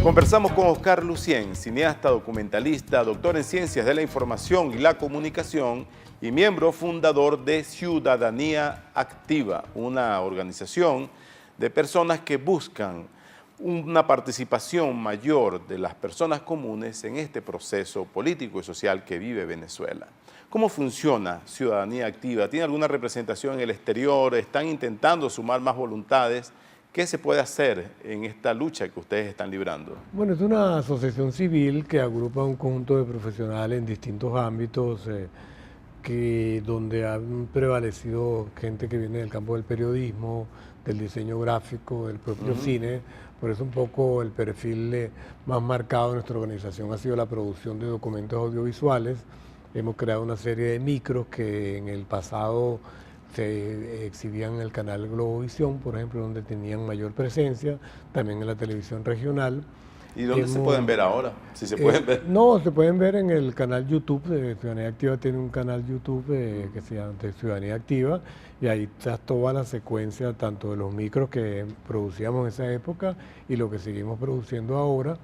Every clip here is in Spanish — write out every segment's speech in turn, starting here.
Conversamos con Oscar Lucien, cineasta, documentalista, doctor en Ciencias de la Información y la Comunicación y miembro fundador de Ciudadanía Activa, una organización de personas que buscan una participación mayor de las personas comunes en este proceso político y social que vive Venezuela. ¿Cómo funciona Ciudadanía Activa? ¿Tiene alguna representación en el exterior? ¿Están intentando sumar más voluntades? ¿Qué se puede hacer en esta lucha que ustedes están librando? Bueno, es una asociación civil que agrupa un conjunto de profesionales en distintos ámbitos, donde han prevalecido gente que viene del campo del periodismo, del diseño gráfico, del propio cine. Por eso un poco el perfil más marcado de nuestra organización ha sido la producción de documentos audiovisuales. Hemos creado una serie de micros que en el pasado se exhibían en el canal Globovisión, por ejemplo, donde tenían mayor presencia, también en la televisión regional. ¿Y dónde se pueden ver ahora? Si se pueden ver. No, se pueden ver en el canal YouTube. Ciudadanía Activa tiene un canal YouTube que se llama Ciudadanía Activa, y ahí está toda la secuencia, tanto de los micros que producíamos en esa época y lo que seguimos produciendo ahora.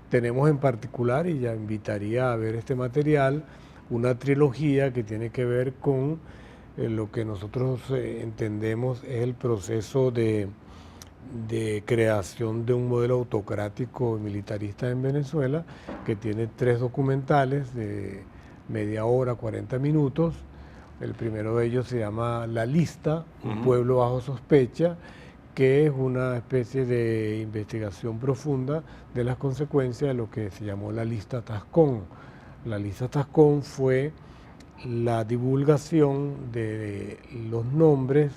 Tenemos en particular, y ya invitaría a ver este material, una trilogía que tiene que ver con lo que nosotros entendemos es el proceso de creación de un modelo autocrático y militarista en Venezuela, que tiene 3 documentales de media hora, 40 minutos. El primero de ellos se llama La Lista, un pueblo bajo sospecha, que es una especie de investigación profunda de las consecuencias de lo que se llamó la Lista Tascón. La Lista Tascón fue la divulgación de los nombres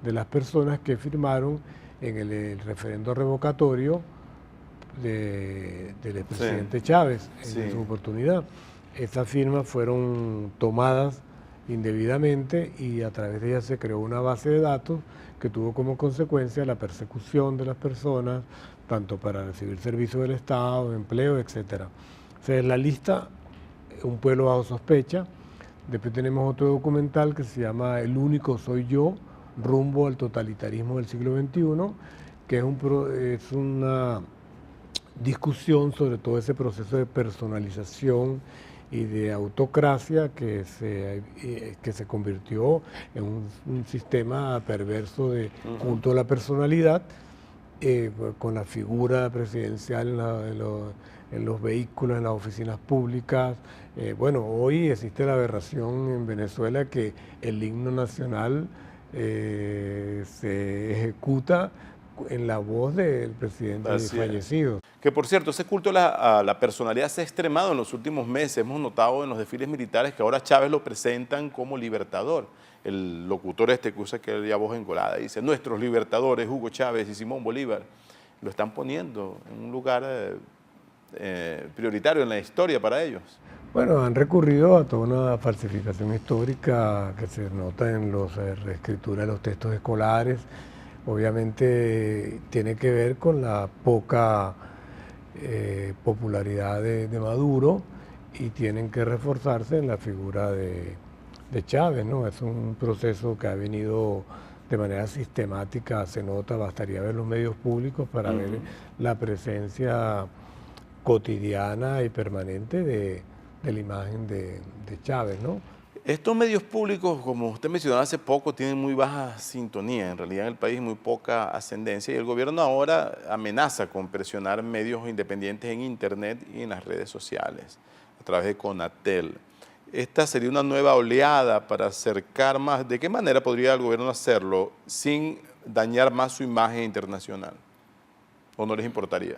de las personas que firmaron en el referendo revocatorio del expresidente Chávez en su oportunidad. Estas firmas fueron tomadas indebidamente y a través de ellas se creó una base de datos que tuvo como consecuencia la persecución de las personas, tanto para recibir servicios del Estado, empleo, etc. O sea, en La Lista, un pueblo bajo sospecha. Después tenemos otro documental que se llama El único soy yo, rumbo al totalitarismo del siglo XXI, que es una discusión sobre todo ese proceso de personalización y de autocracia que se convirtió en un sistema perverso de culto a la personalidad, con la figura presidencial en los vehículos, en las oficinas públicas. Bueno, hoy existe la aberración en Venezuela que el himno nacional se ejecuta en la voz del presidente fallecido. Que por cierto, ese culto a la personalidad se ha extremado en los últimos meses. Hemos notado en los desfiles militares que ahora Chávez lo presentan como libertador. El locutor que usa aquella voz engolada dice: nuestros libertadores, Hugo Chávez y Simón Bolívar. Lo están poniendo en un lugar prioritario en la historia para ellos. Bueno, han recurrido a toda una falsificación histórica que se nota en la reescritura de los textos escolares. Obviamente tiene que ver con la poca popularidad de Maduro, y tienen que reforzarse en la figura de Chávez, ¿no? Es un proceso que ha venido de manera sistemática, se nota, bastaría ver los medios públicos para ver la presencia cotidiana y permanente de la imagen de Chávez, ¿no? Estos medios públicos, como usted mencionó hace poco, tienen muy baja sintonía, en realidad en el país muy poca ascendencia, y el gobierno ahora amenaza con presionar medios independientes en internet y en las redes sociales, a través de Conatel. Esta sería una nueva oleada para acercar más. ¿De qué manera podría el gobierno hacerlo sin dañar más su imagen internacional? ¿O no les importaría?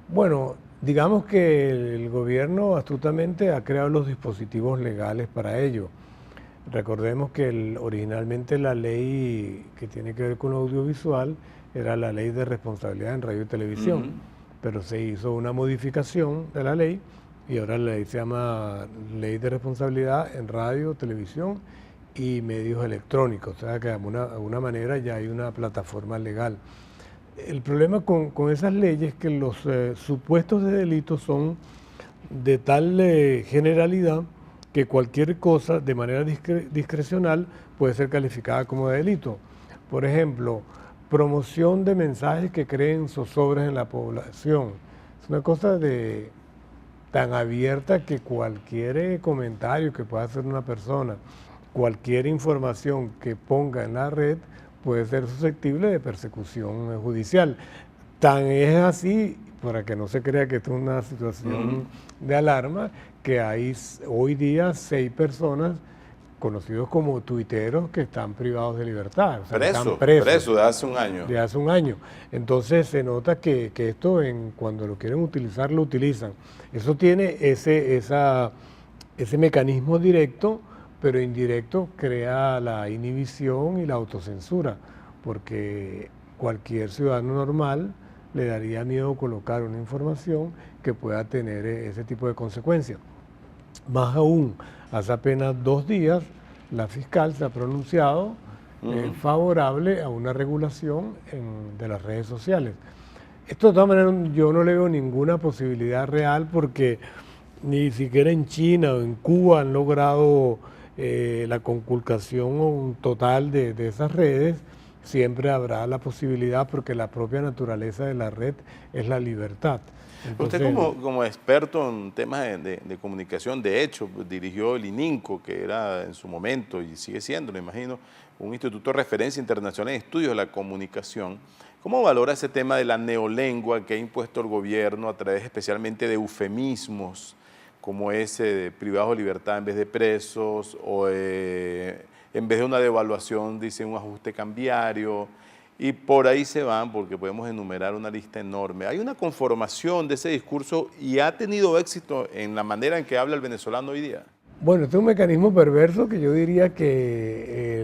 Bueno, digamos que el gobierno astutamente ha creado los dispositivos legales para ello. Recordemos que originalmente la ley que tiene que ver con lo audiovisual era la ley de responsabilidad en radio y televisión, pero se hizo una modificación de la ley y ahora la ley se llama Ley de Responsabilidad en Radio, Televisión y Medios Electrónicos. O sea que de alguna manera ya hay una plataforma legal. El problema con esas leyes es que los supuestos de delito son de tal generalidad que cualquier cosa de manera discrecional puede ser calificada como delito. Por ejemplo, promoción de mensajes que creen zozobras en la población. Es una cosa tan abierta que cualquier comentario que pueda hacer una persona, cualquier información que ponga en la red puede ser susceptible de persecución judicial. Tan es así, para que no se crea que esto es una situación de alarma, que hay hoy día 6 personas conocidos como tuiteros que están privados de libertad. O sea, están presos de hace un año. De hace un año. Entonces se nota que esto cuando lo quieren utilizar, lo utilizan. Eso tiene ese mecanismo directo, pero indirecto crea la inhibición y la autocensura, porque cualquier ciudadano normal le daría miedo colocar una información que pueda tener ese tipo de consecuencias. Más aún, hace apenas 2 días, la fiscal se ha pronunciado favorable a una regulación de las redes sociales. Esto de todas maneras yo no le veo ninguna posibilidad real porque ni siquiera en China o en Cuba han logrado la conculcación total de esas redes. Siempre habrá la posibilidad porque la propia naturaleza de la red es la libertad. Entonces, usted como experto en temas de comunicación, de hecho, dirigió el ININCO, que era en su momento, y sigue siendo, me imagino, un instituto de referencia internacional en estudios de la comunicación. ¿Cómo valora ese tema de la neolengua que ha impuesto el gobierno a través especialmente de eufemismos, como ese de privados de libertad en vez de presos, o en vez de una devaluación dice un ajuste cambiario? Y por ahí se van porque podemos enumerar una lista enorme. Hay una conformación de ese discurso y ha tenido éxito en la manera en que habla el venezolano hoy día. Bueno, este es un mecanismo perverso que yo diría que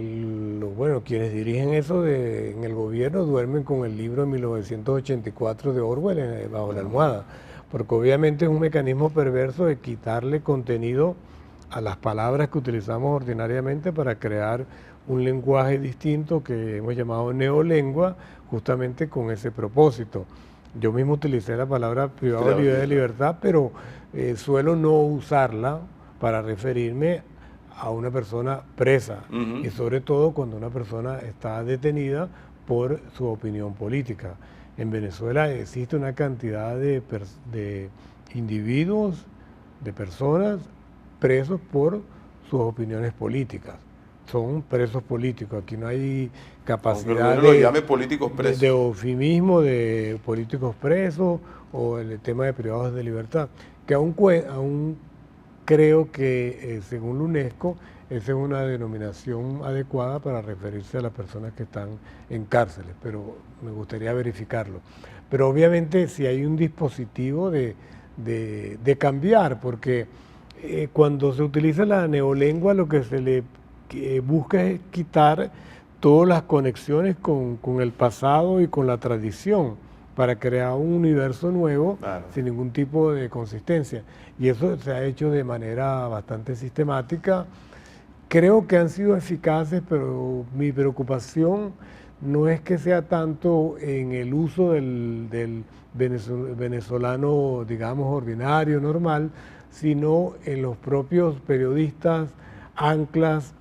quienes dirigen eso en el gobierno duermen con el libro de 1984 de Orwell bajo la almohada, porque obviamente es un mecanismo perverso de quitarle contenido a las palabras que utilizamos ordinariamente para crear un lenguaje distinto que hemos llamado neolengua, justamente con ese propósito. Yo mismo utilicé la palabra privado de libertad, pero suelo no usarla para referirme a una persona presa, y sobre todo cuando una persona está detenida por su opinión política. En Venezuela existe una cantidad de individuos, de personas presos por sus opiniones políticas. Son presos políticos. Aquí no hay capacidad de eufemismo de políticos presos o el tema de privados de libertad, que aún creo que según la UNESCO esa es una denominación adecuada para referirse a las personas que están en cárceles, pero me gustaría verificarlo. Pero obviamente si hay un dispositivo de cambiar, porque cuando se utiliza la neolengua lo que se le busca es quitar todas las conexiones con el pasado y con la tradición para crear un universo nuevo sin ningún tipo de consistencia. Y eso se ha hecho de manera bastante sistemática. Creo que han sido eficaces, pero mi preocupación no es que sea tanto en el uso del venezolano, digamos, ordinario, normal, sino en los propios periodistas, anclas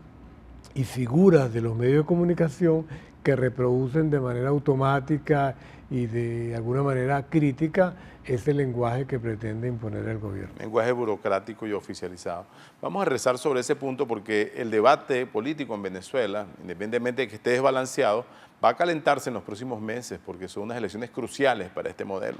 y figuras de los medios de comunicación que reproducen de manera automática y de alguna manera crítica ese lenguaje que pretende imponer el gobierno. Lenguaje burocrático y oficializado. Vamos a rezar sobre ese punto porque el debate político en Venezuela, independientemente de que esté desbalanceado, va a calentarse en los próximos meses porque son unas elecciones cruciales para este modelo.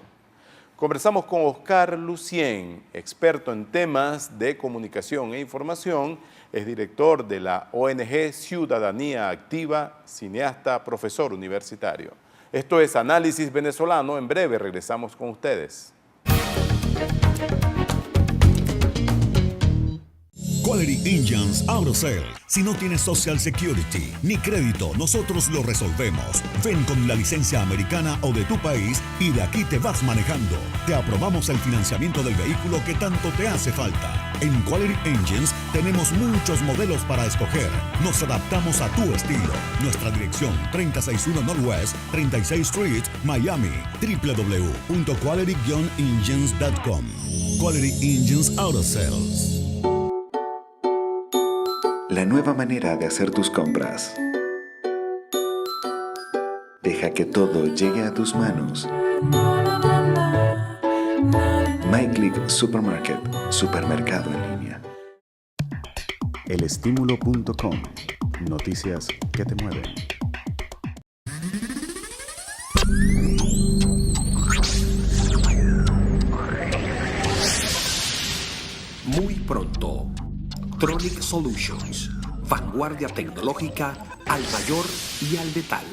Conversamos con Oscar Lucien, experto en temas de comunicación e información, es director de la ONG Ciudadanía Activa, cineasta, profesor universitario. Esto es Análisis Venezolano. En breve regresamos con ustedes. Quality Engines Auto Sale. Si no tienes Social Security ni crédito, nosotros lo resolvemos. Ven con la licencia americana o de tu país y de aquí te vas manejando. Te aprobamos el financiamiento del vehículo que tanto te hace falta. En Quality Engines tenemos muchos modelos para escoger. Nos adaptamos a tu estilo. Nuestra dirección 3061 Northwest 36th Street, Miami. www.quality-engines.com. Quality Engines Auto Sales. La nueva manera de hacer tus compras. Deja que todo llegue a tus manos. MyClick Supermarket, supermercado en línea. Elestimulo.com. Noticias que te mueven. Muy pronto, Tronic Solutions, vanguardia tecnológica al mayor y al detalle.